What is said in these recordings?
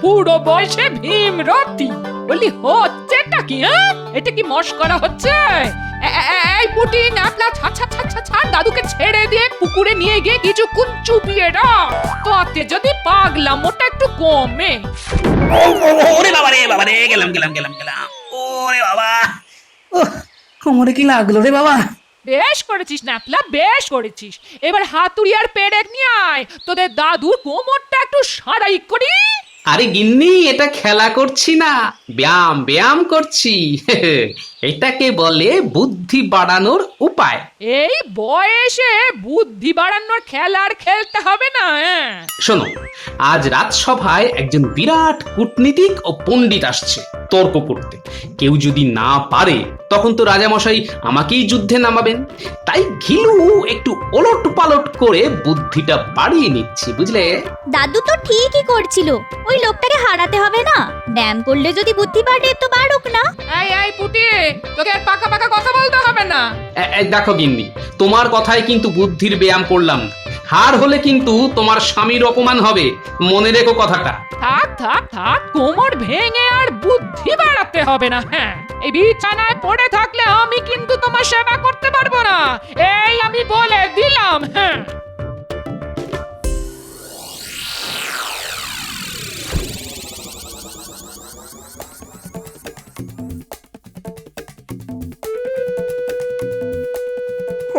বুড়ো বয়সে ভীমরতি। বলি হচ্ছেটা কি? এটা কি মস্করা হচ্ছে? এই পুটি ন্যাপলা ছাড় ছাড় ছাড় ছাড় ছাড়, দাদুকে ছেড়ে দিয়ে পুকুরে নিয়ে গিয়ে কিছুক্ষণ চুপিয়ে রাখ, তাতে যদি পাগলামোটা একটু কমে। ওরে বাবা রে, বাবা রে, গেলাম গেলাম গেলাম গেলাম। ওরে বাবা, কোমরে কি লাগলো রে বাবা? বেশ করেছিস ন্যাপলা, বেশ করেছিস। এবার হাতুড়ি আর পেরেক নিয়ে আয়, তোদের দাদুর কোমরটা একটু সারাই করি। আরে গিন্নি, এটা খেলা করছি না, ব্যায়াম ব্যায়াম করছি। এটাকে বলে বুদ্ধি বাড়ানোর উপায়। এই বয়সে বুদ্ধি বাড়ানোর খেলার খেলতে হবে না। শোনো, আজ রাজসভায় একজন বিরাট কূটনীতিক ও পণ্ডিত আসছে তর্ক করতে। কেউ যদি না পারে তখন তো রাজামশাই আমাকেই যুদ্ধে নামাবেন। তাই ঘিলু একটু ওলট পালট করে বুদ্ধিটা বাড়িয়ে নিচ্ছি, বুঝলে? দাদু তো ঠিকই করছিল, ওই লোকটাকে হারাতে হবে না। ব্যায়াম করলে যদি বুদ্ধি বাড়ে তো বাড়ুক না। এই পুটি, তোকে আর পাকা পাকা কথা বলতে হবে না। দেখো গিন্নি, তোমার কথায় কিন্তু বুদ্ধির ব্যায়াম করলাম না। হার হলে কিন্তু তোমার স্বামীর অপমান হবে, মনে রেখো কথাটা। থাক থাক থাক, কোমর ভেঙে আর বুদ্ধি বাড়াতে হবে না। হ্যাঁ, এই বিছানায় পড়ে থাকলে আমি কিন্তু তোমার সেবা করতে পারবো না, এই আমি বলে দিলাম। হ্যাঁ,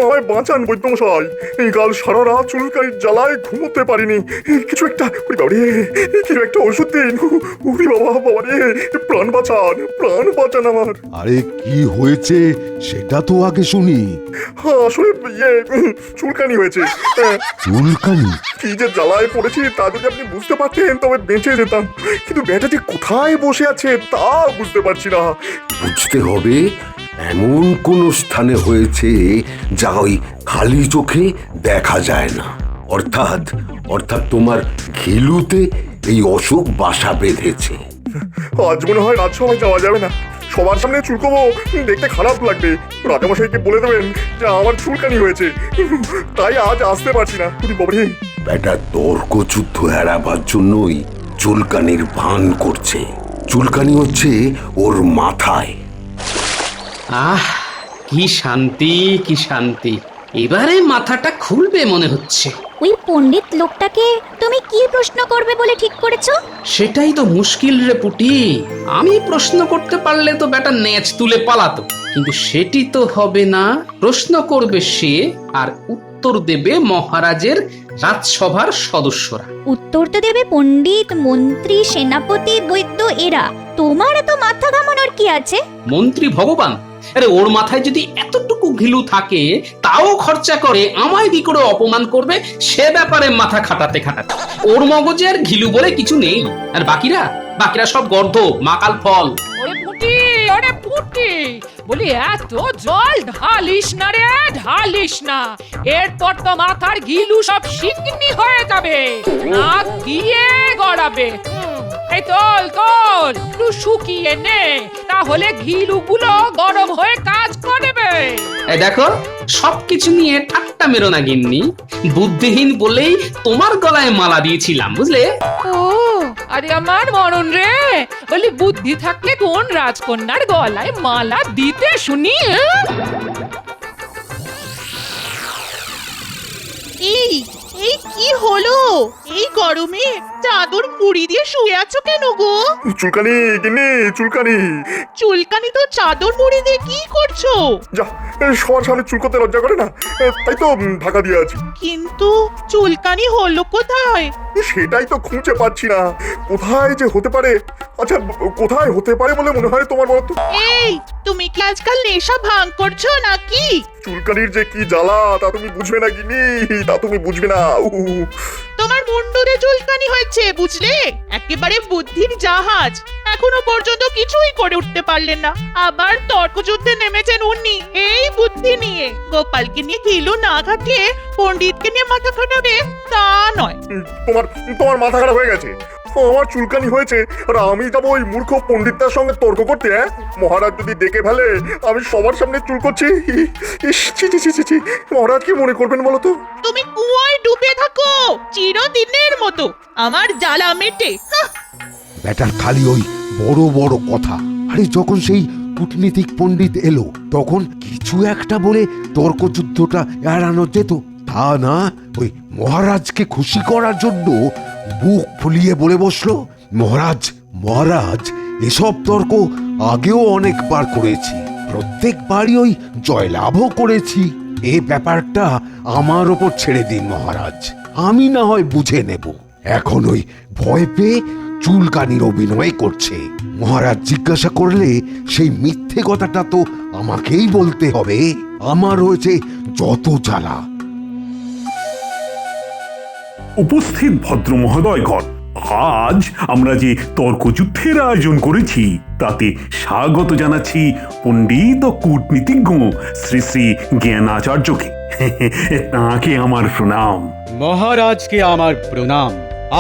আমায় বাঁচান বৈদ্যমশাই, এই কাল সারা রাত চুলকানির জ্বালায় ঘুমোতে পারিনি। কিছু একটা, ওই বাবারে, কিছু একটা ওষুধ দিন। ওরে বাবা, বাবারে, প্রাণ বাঁচান, প্রাণ বাঁচান আমার। আরে কি হয়েছে সেটা তো আগে শুনি। আসলে চুলকানি হয়েছে। চুলকানি? কি যে জ্বালায় পড়েছি তা যদি আপনি বুঝতে পারতেন তবে বেঁচে যেতাম, কিন্তু ব্যাটা যে কোথায় বসে আছে তা বুঝতে পারছি না। বুঝতে হবে এমন কোন স্থানে হয়েছে যা ওই খালি চোখে দেখা যায় না। অর্থাৎ অর্থাৎ তোমার ঘিলুতে এই অসুখ বাসা বেঁধেছে। আজ মনে হয় রাজসভায় যাওয়া যাবে না, সবার সামনে চুলকবো, দেখতে খারাপ লাগবে। রাজামশাইকে বলে দেবেন যে আমার চুলকানি হয়েছে, তাই আজ আসতে পারছি না। বাবারে, ব্যাটা তর্ক যুদ্ধ এড়াবার জন্যই চুলকানির ভান করছে। চুলকানি হচ্ছে ওর মাথায়। আহ, কি শান্তি, কি শান্তি। এবারে মাথাটা খুলবে মনে হচ্ছে। ওই পণ্ডিত লোকটাকে তুমি কি প্রশ্ন করবে বলে ঠিক করেছো? সেটাই তো মুশকিল রে পুটি। আমি প্রশ্ন করতে পারলে তো বেটা নেচ তুলে পালাতো, কিন্তু সেটি তো হবে না। প্রশ্ন করবে সে, আর উত্তর দেবে মহারাজের রাজসভার সদস্যরা। উত্তর তো দেবে পণ্ডিত, মন্ত্রী, সেনাপতি, বৈদ্য এরা। তোমার এত মাথা ঘামানোর কি আছে? মন্ত্রী ভগবান? আরে ওর মাথায় যদি এতটুকু ঘিলু থাকে, তাও খরচা করে আমায় কি করে অপমান করবে সে ব্যাপারে মাথা খাটাতে খাটাতে ওর মগজে আর ঘিলু বলে কিছু নেই। আর বাকিরা বাকিরা সব গর্ধ, মাকাল ফল। ওরে পুটি, বলি এত জল ঢালিস না রে, ঢালিস না। এরপর তো মাথার ঘিলু সব শিকনি হয়ে যাবে, নাক দিয়ে গড়াবে। এই তোল তোল, একটু শুকিয়ে নে, তাহলে ঘিলু গুলো গরম হয়ে কাজ করবে। এই দেখো, সবকিছু নিয়ে ঠাট্টা মেরো না গিন্নি। বুদ্ধিহীন বলেই তোমার গলায় মালা দিয়েছিলাম, বুঝলে? ও, আরে আমার মরণ রে, বলি বুদ্ধি থাকলে কোন রাজকন্যার গলায় মালা দিতে শুনি? এই এই কি হলো? এই গরমে চাদর মুড়ি দিয়ে শুয়ে আছো কেন গো? চুলকানি গিন্নি, চুলকানি। চুলকানি তো চাদর মুড়ি দিয়ে কি করছো? যা, সবার সামনে চুলকোতে লজ্জা করে না, তাই তো ঢাকা দিয়ে আছি। কিন্তু চুলকানি হলো কোথায়? সেটাই তো খুঁজে পাচ্ছি না, কোথায় যে হতে পারে। আচ্ছা, কোথায় হতে পারে বলে মনে হয় তোমার বলতো? এই, তুমি কি আজকাল নেশা ভাঙ করছো নাকি? চুলকানির যে কি জ্বালা তা তুমি বুঝবে না গিন্নি, তা তুমি বুঝবে না। তোমার মুন্ডুতে চুলকানি হয়েছে, বুঝলে? একেবারে বুদ্ধির জাহাজ, এখনো পর্যন্ত কিছুই করে উঠতে পারলেন না, আবার তর্কযুদ্ধে নেমেছেন উনি এই বুদ্ধি নিয়ে। গোপালকে নিয়ে ঘিলু না ঘাটিয়ে পণ্ডিতকে নিয়ে মাথা খাটাবে তা নয়। তোমার তোমার মাথা খারাপ হয়ে গেছে। আমার চুলকানি হয়েছে আর আমি যাবো ওই মূর্খ পণ্ডিতটার সঙ্গে তর্ক করতে? মহারাজ যদি দেখে ফেলে আমি সবার সামনে চুল করছি, মহারাজ কি মনে করবেন বলো তো? তুমি কুয়োয় ডুবে থাকো চিরদিনের মতো, আমার জ্বালা মেটে। ব্যাটার খালি ওই বড় বড় কথা। আরে যখন সেই কূটনীতিক পণ্ডিত এলো তখন কিছু একটা বলে তর্কযুদ্ধটা এড়ানো যেত, তা না ওই মহারাজকে খুশি করার জন্য বুক ফুলিয়ে বলে বসলো। মহারাজ এসব তর্ক আগেও অনেকবার করেছি, প্রত্যেকবারই ওই জয়লাভও করেছি। এই ব্যাপারটা আমার ওপর ছেড়ে দিন মহারাজ, আমি না হয় বুঝে নেব। এখন ওই ভয় পেয়ে চুলকানির অভিনয় করছে। মহারাজ জিজ্ঞাসা করলে সেই মিথ্যে কথাটা তো আমাকেই বলতে হবে। আমার হয়েছে যত জ্বালা। উপস্থিত ভদ্র মহোদয়গণ, আজ আমরা যে তর্কযুদ্ধের আয়োজন করেছি তাতে স্বাগত জানাচ্ছি পণ্ডিত ও কূটনীতিজ্ঞ শ্রী শ্রী জ্ঞানাচার্যকে। তাঁকে আমার প্রণাম। মহারাজকে আমার প্রণাম।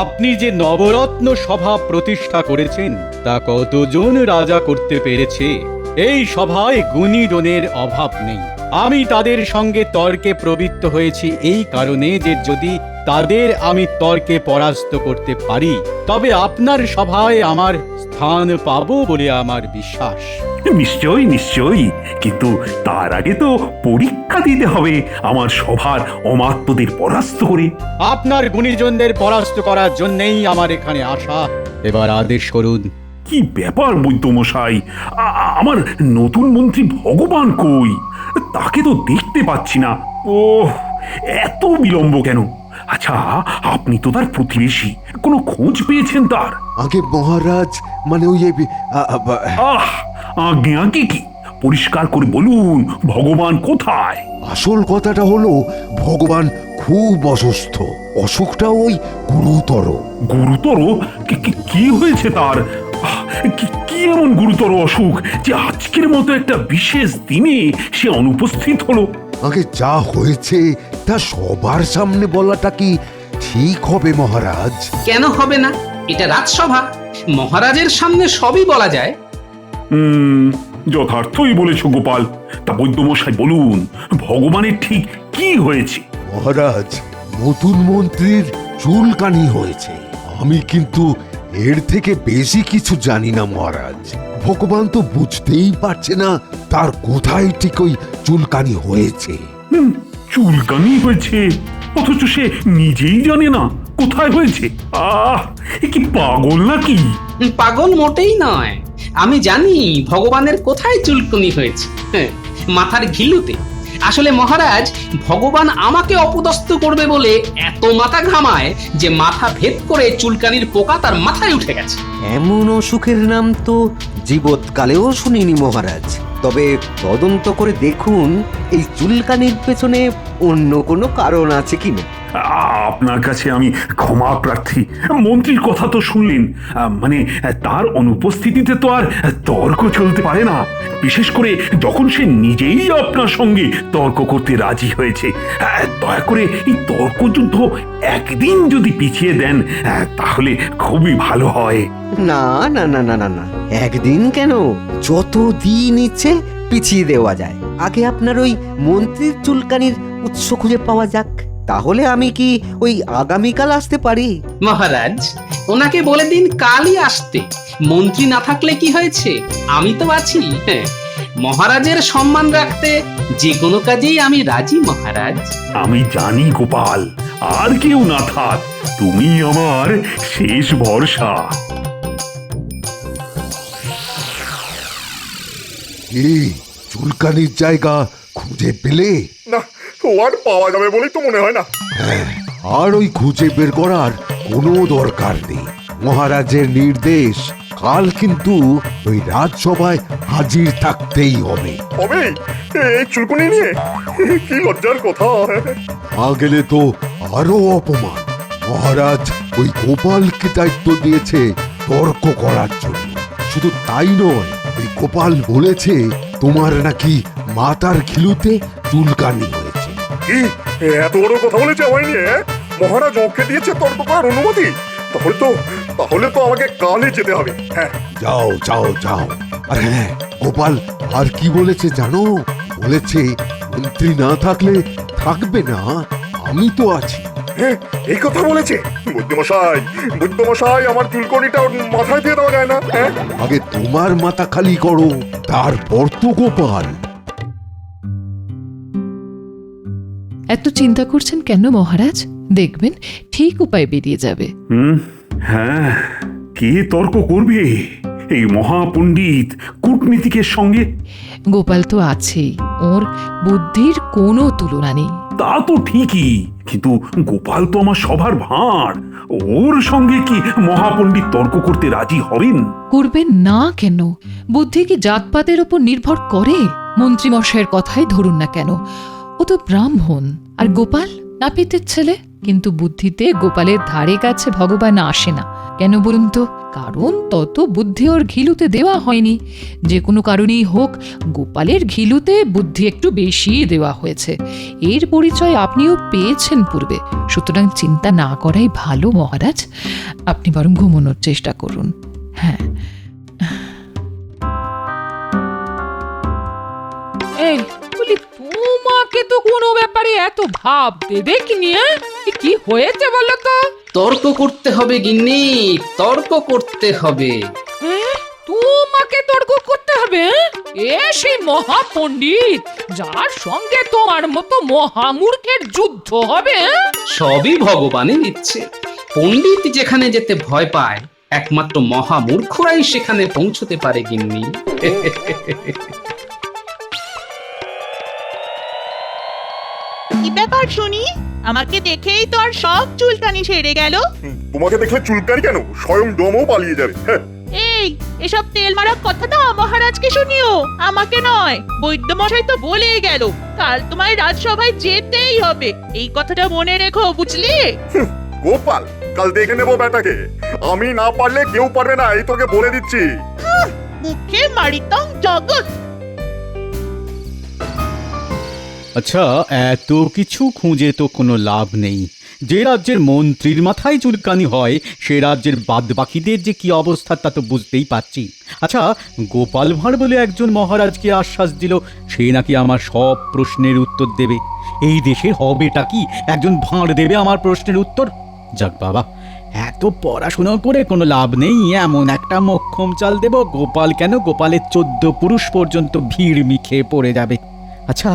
আপনি যে নবরত্ন সভা প্রতিষ্ঠা করেছেন তা কতজন রাজা করতে পেরেছে? এই সভায় গুণীজনের অভাব নেই। আমি তাদের সঙ্গে তর্কে প্রবৃত্ত হয়েছি এই কারণে যে যদি তাদের আমি তর্কে পরাস্ত করতে পারি তবে আপনার সভায় আমার স্থান পাবো বলে আমার বিশ্বাস। নিশ্চয়ই নিশ্চয়ই, কিন্তু তার আগে তো পরীক্ষা দিতে হবে আমার সভার অমাত্যদের পরাস্ত করে। আপনার গুণীজনদের পরাস্ত করার জন্যই আমার এখানে আসা। এবার আদেশ করুন। কি ব্যাপার বৈদ্যমশাই, আমার নতুন মন্ত্রী ভগবান কই? তাকে তো দেখতে পাচ্ছি না। ও এত বিলম্ব কেন? আচ্ছা, আপনি তো তার প্রতিবেশী, কোনো খোঁজ পেয়েছেন তার? আগে মহারাজ মানে ওই আগে আগে কি পরিষ্কার করে বলুন, ভগবান কোথায়? আসল কথাটা হলো ভগবান খুব অসুস্থ, অসুখটাও ওই গুরুতর। গুরুতর? কি হয়েছে তার? কি এমন গুরুতর অসুখ যে আজকের মতো একটা বিশেষ দিনে সে অনুপস্থিত হলো? আগে যা হয়েছে তা সবার সামনে বলাটা কি ঠিক হবে মহারাজ? কেন হবে না? এটা রাজসভা, মহারাজের সামনে সবই বলা যায়। যথার্থই বলেছ গোপাল। তা বৈদ্যমশাই বলুন, ভগবানের ঠিক কি হয়েছে? মহারাজ, নতুন মন্ত্রীর চুলকানি হয়েছে। আমি কিন্তু এর থেকে বেশি কিছু জানি না মহারাজ। ভগবান তো বুঝতেই পারছে না তার কোথায় ঠিক ওই চুলকানি হয়েছে। চুলকানি হয়েছে অথচ সে নিজেই জানে না কোথায় হয়েছে? এ কি পাগল নাকি? পাগল মোটেই নয়, আমি জানি ভগবানের কোথায় চুলকুনি হয়েছে। মাথার ঘিলুতে। আসলে মহারাজ, ভগবান আমাকে অপদস্থ করবে বলে এত মাথা ঘামায় যে মাথা ভেদ করে চুলকানির পোকা তার মাথায় উঠে গেছে। এমন অসুখের নাম তো জীবৎকালেও শুনিনি মহারাজ। তবে তদন্ত করে দেখুন এই চুলকানির পেছনে অন্য কোনো কারণ আছে কিনা। আপনার কাছে আমি ক্ষমা প্রার্থী। মন্ত্রীর কথা তো শুনলেন, মানে তার অনুপস্থিতিতে তো আর তর্ক চলতে পারে না, বিশেষ করে যখন সে নিজেই আপনার সঙ্গে তর্ক করতে রাজি হয়েছে। দয়া করে এই তর্কযুদ্ধ একদিন যদি পিছিয়ে দেন তাহলে খুবই ভালো হয়। না না না না না না, একদিন কেন, যত দিন ইচ্ছে পিছিয়ে দেওয়া যায়। আগে আপনার ওই মন্ত্রীর চুলকানির উৎস খুঁজে পাওয়া যাক, তাহলে আমি কি ওই আগামীকাল আসতে পারি? মহারাজ, ওনাকে বলে দিন কালই আসতে। মন্ত্রী না থাকলে কি হয়েছে, আমি তো আছি। মহারাজের সম্মান রাখতে যে কোনো কাজেই আমি রাজি মহারাজ। আমি জানি গোপাল, আর কেউ না থাক তুমি আমার শেষ ভরসা। এই চুলকানির জায়গা খুঁজে পেলে? না, ও আর পাওয়া যাবে বলেই তো মনে হয় না। হ্যাঁ, আর ওই খুঁজে বের করার কোনো দরকার নেই। মহারাজের নির্দেশ, কাল কিন্তু ওই রাজসভায় হাজির থাকতেই হবে। হবে? এই চুলকুনি নিয়ে? কি লজ্জার কথা। না গেলে তো আরো অপমান। মহারাজ ওই গোপালকে দায়িত্ব দিয়েছে তর্ক করার জন্য। শুধু তাই নয়, ওই গোপাল বলেছে তোমার নাকি মাথার ঘিলুতে চুলকানি হয়েছে। কি এত বড় কথা বলেছে আমায় নিয়ে? মহারাজ ওকে দিয়েছে তর্ক করার অনুমতি? তাহলে তো আমাকে কালই যেতে হবে। হ্যাঁ, যাও যাও যাও। আর হ্যাঁ, গোপাল আর কি বলেছে জানো? বলেছে মন্ত্রী না থাকলে থাকবে না, আমি তো আছি। হ্যাঁ, এই কথা বলেছে বুদ্ধমশাই আমার চুলকনিটা ওর মাথায় দিয়ে দেওয়া যায় না? হ্যাঁ, আগে তোমার মাথা খালি করো, তারপর তো গোপাল। এত চিন্তা করছেন কেন মহারাজ? দেখবেন ঠিক উপায় বেরিয়ে যাবে। হ্যাঁ, কে তর্ক করবে এই মহাপণ্ডিত কূটনীতিকের সঙ্গে? গোপাল তো আছেই, ওর বুদ্ধির কোনো তুলনা নেই। তা তো ঠিকই, কিন্তু গোপাল তো আমার সবার ভাঁড়। ওর সঙ্গে কি মহাপণ্ডিত তর্ক করতে রাজি হবেন? করবেন না কেন? বুদ্ধি কি জাতপাতের উপর নির্ভর করে? মন্ত্রীমশাইয়ের কথাই ধরুন না কেন, ও তো ব্রাহ্মণ, আর গোপাল নাপিতের ছেলে। কিন্তু বুদ্ধিতে গোপালের ধারে কাছে ভগবান আসে না। কেন বলুন তো? কারণ তত বুদ্ধি ওর ঘিলুতে দেওয়া হয়নি। যে কোনো কারণেই হোক, গোপালের ঘিলুতে বুদ্ধি একটু বেশি দেওয়া হয়েছে। এর পরিচয় আপনিও পেয়েছেন পূর্বে। সুতরাং চিন্তা না করাই ভালো মহারাজ। আপনি বরং ঘুমানোর চেষ্টা করুন। হ্যাঁ, এই বলি, তোমাকে তো কোনো ব্যাপারে এত ভাবতে দেখিনি। কি হয়েছে বলো তো? তর্ক করতে হবে গিন্নি, তর্ক করতে হবে। তোমাকে তর্ক করতে হবে? এ সেই মহাপণ্ডিত যার সঙ্গে তোমার মতো মহামূর্খের যুদ্ধ হবে। সবই ভগবানের ইচ্ছে। পণ্ডিত যেখানে যেতে ভয় পায়, একমাত্র মহামূর্খরাই সেখানে পৌঁছতে পারে গিন্নি। কি ব্যাপার শুনি? আমাকে দেখেই তো আর সব চুলকানি সেরে গেল। তোমাকে দেখলে চুলকানি কেন, স্বয়ং ডমও পালিয়ে যাবে। হ্যাঁ, এই এসব তেল মারা কথাটা মহারাজকে শুনিও, আমাকে নয়। বৈদ্যমশাই তো বলেই গেল কাল তোমায় রাজসভায় যেতেই হবে। এই কথাটা মনে রেখো, বুঝলি? গোপাল, কাল দেখে নেবো ব্যাটাকে। আমি না পারলে কেউ পারবে না, এই তোকে বলে দিচ্ছি। মুখে মারিতাম জগৎ। আচ্ছা, এত কিছু খুঁজে তো কোনো লাভ নেই। যে রাজ্যের মন্ত্রীর মাথায় চুলকানি হয়, সে রাজ্যের বাদবাকিদের যে কি অবস্থা তা তো বুঝতেই পারছি। আচ্ছা, গোপাল ভাঁড় বলে একজন মহারাজকে আশ্বাস দিল সে নাকি আমার সব প্রশ্নের উত্তর দেবে। এই দেশের হবেটা কি একজন ভাঁড় দেবে আমার প্রশ্নের উত্তর? যাক বাবা, এত পড়াশোনা করে কোনো লাভ নেই। এমন একটা মোক্ষম চাল দেব, গোপাল কেন, গোপালের 14 পুরুষ পর্যন্ত ভিড় মিখে পড়ে যাবে। আচ্ছা,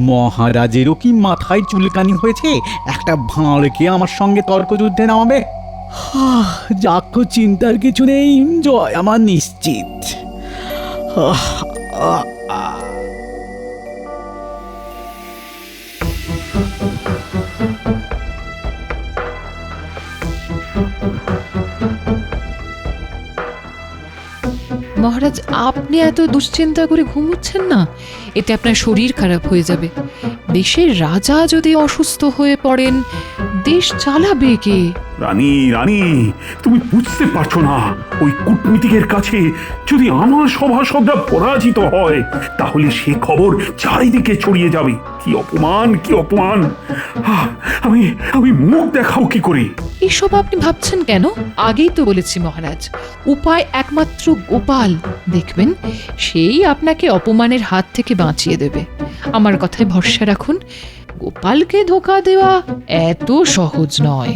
মহারাজেরও কি মাথায় চুলকানি হয়েছে একটা ভাঁড়কে আমার সঙ্গে তর্কযুদ্ধে নামাবে? যাক, চিন্তার কিছু নেই, জয় আমার নিশ্চিত। মহারাজ, আপনি এত দুশ্চিন্তা করে ঘুমোচ্ছেন না, এতে আপনার শরীর খারাপ হয়ে যাবে। দেশের রাজা যদি অসুস্থ হয়ে পড়েন, দেশ চালাবে কে? রানী, রানী, তুমি বুঝতে পারছো না, ওই কূটনীতিকের কাছে যদি আমার সভাসদরা পরাজিত হয়, তাহলে সে খবর চারিদিকে ছড়িয়ে যাবে। কি অপমান, কি অপমান! আমি মুখ দেখাও কি করে? এসব আপনি ভাবছেন কেন? আগেই তো বলেছি মহারাজ, উপায় একমাত্র গোপাল। দেখবেন সেই আপনাকে অপমানের হাত থেকে বাঁচিয়ে দেবে। আমার কথায় ভরসা রাখুন, গোপালকে ধোঁকা দেওয়া এত সহজ নয়।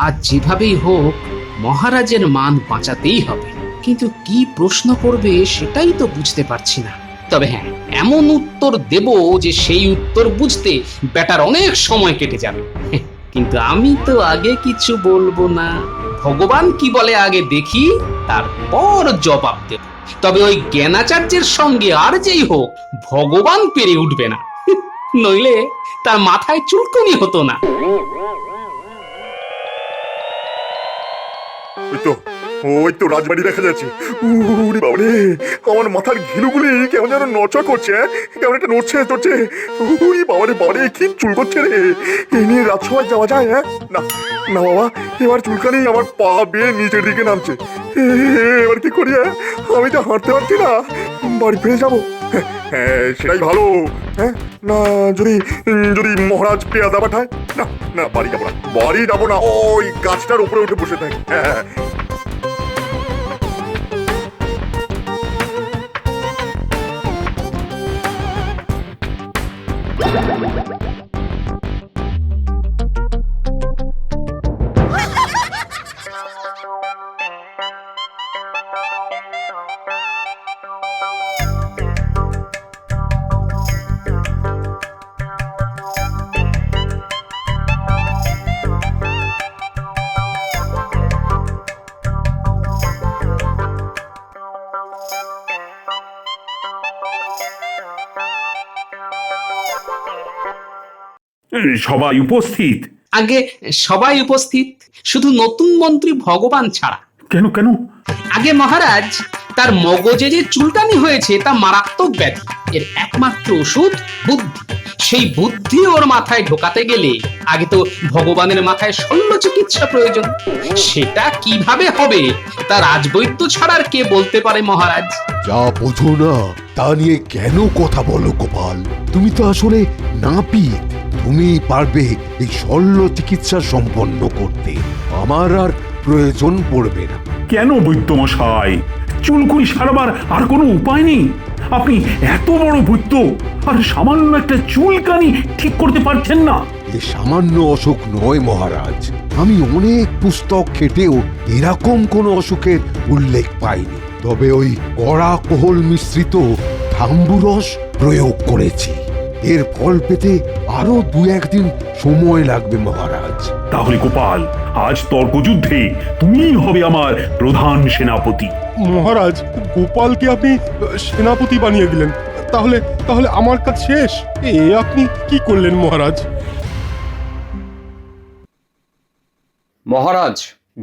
আজ যেভাবেই হোক মহারাজের মান বাঁচাতেই হবে। কিন্তু কি প্রশ্ন করবে সেটাই তো বুঝতে পারছি না। তবে হ্যাঁ, এমন উত্তর দেব যে সেই উত্তর বুঝতে বেটার অনেক সময় কেটে যাবে। কিন্তু আমি তো আগে কিছু বলবো না। ভগবান কি বলে আগে দেখি, তারপর জবাব দেব। তবে ওই জ্ঞানাচার্যের সঙ্গে আর যেই হোক, ভগবান পেরে উঠবে না, নইলে তার মাথায় চুলকুনি হতো না। ওই তো রাজবাড়ি দেখা যাচ্ছে। উরে বাবা রে, আমার মাথার ঘিলুগুলি কেমন যেন নড়চড় করছে। কেমন একটা নড়ছে চড়ছে। উরে বাবা রে, বাবা রে, কি চুল করছে রে। এই নিয়ে রাজসভায় যাওয়া যায়? হ্যাঁ, না না বাবা, এবার চুলকানি আমার পা বেয়ে নিচের দিকে নামছে। এবার কি করি? আমি তো হাঁটতে পারছি না, বাড়ি ফিরে যাবো। হ্যাঁ, সেটাই ভালো। হ্যাঁ, না যদি যদি মহারাজ পেয়াদা পাঠায়? না না, বাড়ি যাবো না, বাড়ি যাবো না, ওই গাছটার উপরে উঠে বসে থাকি। হ্যাঁ, সবাই উপস্থিত? আগে সবাই উপস্থিত, শুধু নতুন মন্ত্রী ভগবান ছাড়া। কেন কেন? আগে মহারাজ, তার মগজে যে চুলকানি হয়েছে তা মারাত্মক ব্যাধি। এর একমাত্র ওষুধ বুদ্ধি। সেই বুদ্ধি ওর মাথায় ঢোকাতে গেলে আগে তো ভগবানের মাথায় শল্য চিকিৎসা প্রয়োজন। সেটা কিভাবে হবে তা রাজবৈদ্য ছাড়া আর কে বলতে পারে মহারাজ? যা বোঝো না তা নিয়ে কেন কথা বলো গোপাল? তুমি তো আসলে নাপিত, তুমি পারবে এই শল্য চিকিৎসা সম্পন্ন করতে। আমার আর প্রয়োজন পড়বে না। কেন বৈদ্যমশাই, চুলকুনি সারাবার আর কোনো উপায় নেই? আপনি এত বড় বৈদ্য আর সামান্য একটা চুলকানি ঠিক করতে পারছেন না? এ সামান্য অসুখ নয় মহারাজ, আমি অনেক পুস্তক ঘেটেও এরকম কোনো অসুখের উল্লেখ পাইনি। তবে ওই কড়া কোহল মিশ্রিত থাম্বুরস প্রয়োগ করেছি। এর ফল পেতে আরো 2-1 দিন সময় লাগবে মহারাজ। তাহলে গোপাল, আজ তর্কযুদ্ধে তুমিই হবে আমার প্রধান সেনাপতি। মহারাজ, গোপালকে আপনি সেনাপতি বানিয়ে দিলেন, তাহলে তাহলে আমার কাজ শেষ। এ আপনি কি করলেন মহারাজ? মহারাজ,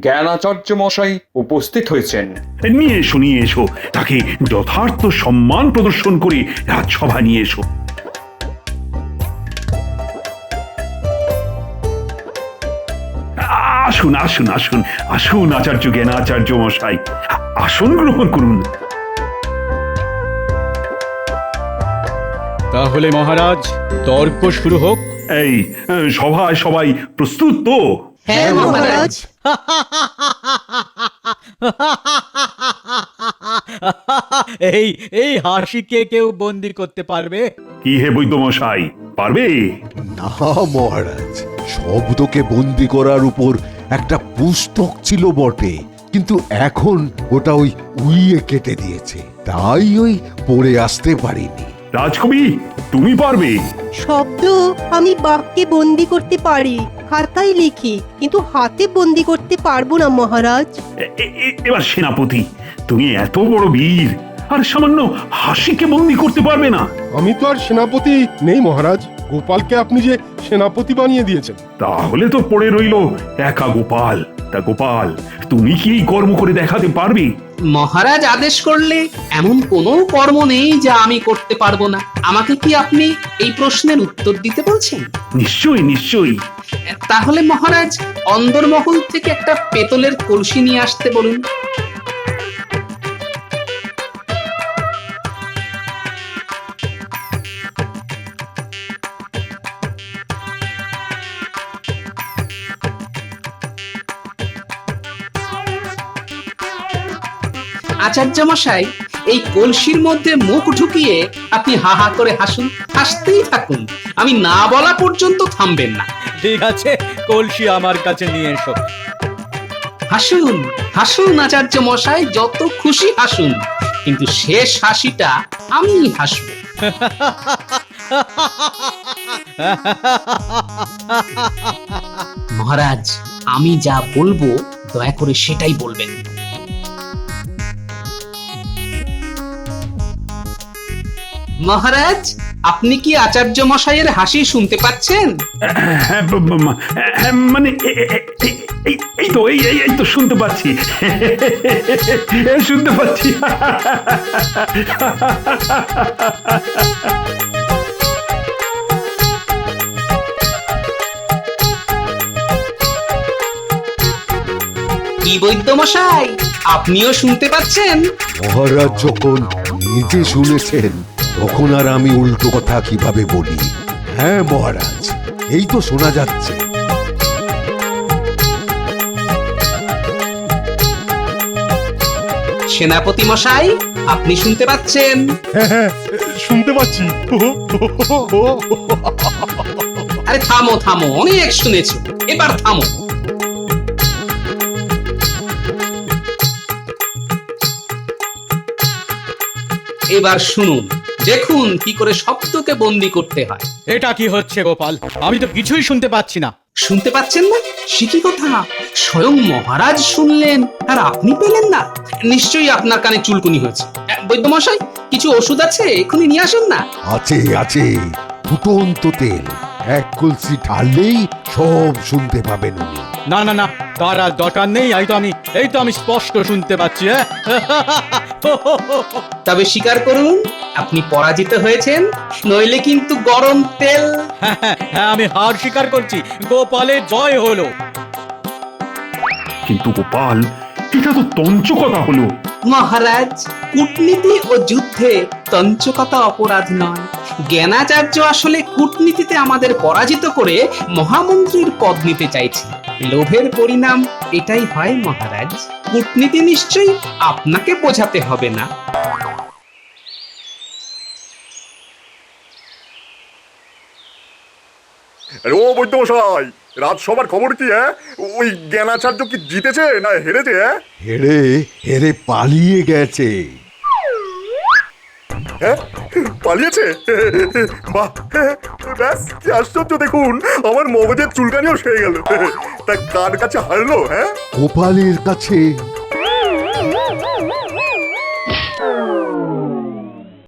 জ্ঞানাচার্য মশাই উপস্থিত হয়েছেন। নিয়ে এসো তাকে যথার্থ সম্মান প্রদর্শন করে রাজসভা নিয়ে এসো। আসুন আসুন আসুন আসুন আচার্য জ্ঞানাচার্য মশাই, আসন গ্রহণ করুন। তাহলে মহারাজ, তর্ক শুরু হোক। এই সভায় সবাই প্রস্তুত তো? হ্যাঁ মহারাজ। এই এই হাসিকে কেউ বন্দি করতে পারবে? কি হে বৈদ্যমশাই, পারবে? না মহারাজ, শব্দকে বন্দি করার উপর একটা পুস্তক ছিল বটে, কিন্তু এখন ওটা ওই উইয়ে কেটে দিয়েছে, তাই ওই পড়ে আসতে পারিনি। রাজকবি, তুমি পারবে? শব্দ আমি বাক্যে বন্দি করতে পারি, খাতায় লিখি, কিন্তু হাতে বন্দি করতে পারবো না মহারাজ। এবার সেনাপতি, তুমি এত বড় বীর আর সামান্য হাসিকে বন্দি করতে পারবে না? আমি তো আর সেনাপতি নেই মহারাজ, গোপালকে আপনি যে সেনাপতি বানিয়ে দিয়েছেন। তাহলে তো পড়ে রইল একা গোপাল। তা গোপাল, তুমি কি এই কর্ম করে দেখাতে পারবে? মহারাজ আদেশ করলে এমন কোনো কর্ম নেই যা আমি করতে পারবো না। আমাকে কি আপনি এই প্রশ্নের উত্তর দিতে বলছেন? নিশ্চয়ই নিশ্চয়ই। তাহলে মহারাজ, অন্দরমহল থেকে একটা পেতলের কলসি নিয়ে আসতে বলুন। আচার্য মশাই, এই কলসির মধ্যে মুখ ঢুকিয়ে আপনি হা হা করে হাসুন, হাসতেই থাকুন, আমি না বলা পর্যন্ত থামবেন না। ঠিক আছে, কলসি আমার কাছে নিয়ে এসো। হাসুন হাসুন আচার্য মশাই, যত খুশি হাসুন, কিন্তু শেষ হাসিটা আমি হাসব। মহারাজ, আমি যা বলবো দয়া করে সেটাই বলবেন। মহারাজ, আপনি কি আচার্য মশাইয়ের হাসি শুনতে পাচ্ছেন? মানে এই তো এই তো শুনতে পাচ্ছি, শুনতে পাচ্ছি। কি বৈদ্য মশাই, আপনিও শুনতে পাচ্ছেন? মহারাজ যখন নিজে শুনেছেন তখন আর আমি উল্টো কথা কিভাবে বলি? হ্যাঁ মহারাজ, এই তো শোনা যাচ্ছে। সেনাপতি মশাই, আপনি শুনতে পাচ্ছেন? হ্যাঁ হ্যাঁ, শুনতে পাচ্ছি। আরে থামো থামো, অনেক শুনেছো, এবার থামো। এবার শুনুন, দেখুন কি করে শব্দকে বন্দি করতে হয়। এটা কি হচ্ছে গোপাল? আমি তো কিছুই শুনতে পাচ্ছি না। শুনতে পাচ্ছেন না? সে কি কথা, স্বয়ং মহারাজ শুনলেন আর আপনি পেলেন না? নিশ্চয়ই আপনার কানে চুলকুনি হয়েছে। বৈদ্য মশাই, কিছু ওষুধ আছে, এখনই নিয়ে আসুন না। আছে আছে, ফুটন্ত তেল, এক কলসি ঢাললেই সব শুনতে পাবেন উনি। না না না, তার আর দরকার নেই। এই তো আমি স্পষ্ট শুনতে পাচ্ছি। হ্যাঁ তবে স্বীকার করুন আপনি পরাজিত হয়েছেন, নইলে কিন্তু গরম তেল। হ্যাঁ, আমি হার স্বীকার করছি। গোপালের জয় হলো। কিন্তু গোপাল, এটা তো তঞ্চকতা হলো। মহারাজ, কূটনীতি ও যুদ্ধে তঞ্চকতা অপরাধ নয়। জ্ঞানাচার্য আসলে কূটনীতিতে আমাদের পরাজিত করে মহামন্ত্রীর পদ নিতে চাইছে। লোভের পরিণাম এটাই হয় মহারাজ। কূটনীতি নিশ্চয়ই আপনাকে বোঝাতে হবে না। ও বৈদ্যমশাই, রাজসভার খবর কি? হ্যাঁ, ওই জ্ঞানাচার্য কি জিতেছে না হেরেছে? হ্যাঁ হেরে হেরে পালিয়ে গেছে। হ্যাঁ, পালিয়েছে? বাহ, ব্যাস কি আশ্চর্য! দেখুন, আমার মগজের চুলকানিও সেরে গেল। তা কার কাছে হারলো? হ্যাঁ, গোপালের কাছে।